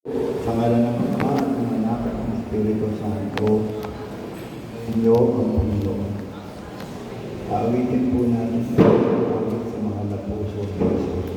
Sa ngalan ng Ama at ng Anak at ng Espiritu Santo, inyo ang Panginoon. Paawitin po natin sa pagkakawit sa mga napuso ni Jesus.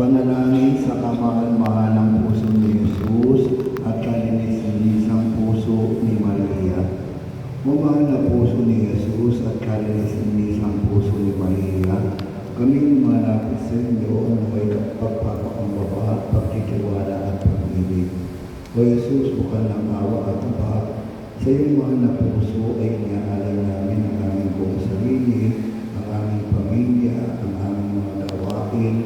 Panalangin sa kamahal-mahal ng puso ni Jesus at kalinis-linisang puso ni Maria. Mamahal na puso ni Jesus at kalinis-linisang puso ni Maria, kaming malapit sa inyo ang may pagpapakumbaba at pagtitiwala at pag-ibig. O Jesus, bukan ng awa at abak, sa iyong mahal na puso ay inaalay namin ang aming buong sarili, ang aming pamilya, ang aming mga gawain,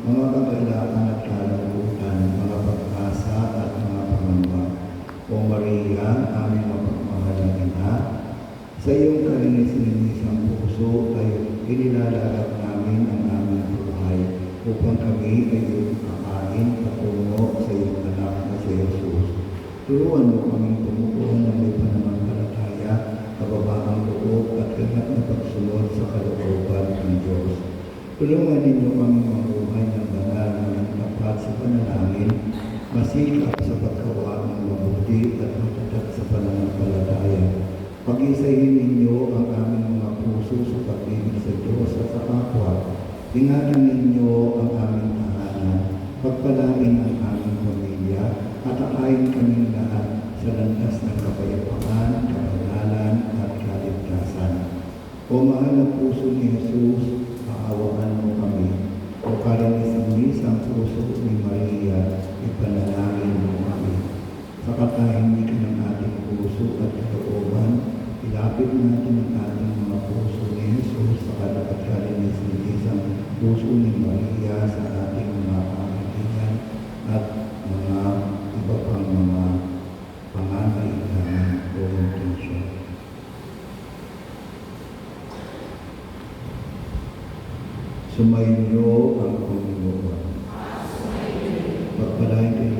mga kagalakan at kalangutan, mga pag-asa at mga pangamba. O Maria, aming mapagmahal na ina, sa iyong kalinis-linisang puso ay inilalagak namin ang aming buhay upang kami ay iyong kakain patungo sa iyong anak na si Jesus. Turuan mo kaming tumutuo ng may pananampalataya, kababaang loob at ganap na pagsunod sa kalooban ng Diyos. Tulungan ninyo kami mabuhay ng banal na tapat sa panalangin, masikap sa paggawa ng mabuti at matatag sa pananampalataya. Pag-isahin ninyo ang aming mga puso sa pag-ibig sa Diyos at sa kapwa. Ingatan ninyo ang aming tahanan, pagpalain ang aming pamilya, at akayin kaming lahat sa landas ng kapayapaan, kabanalan at kaligtasan. O mahal na puso ni Jesus, aawaan mo kami. O kalinis-linisang puso ni Maria, ipanalangin mo kami. Sa katahimikan ng ating puso at kalooban, ilapit natin ang ating mga puso ni Jesus sa kalinis-linisang puso ni Maria sa ating mga kaibigan at mga iba pang mga pangangailangan o intensyon. Sumayin niyo ang Panginoon. Pagpalain kayo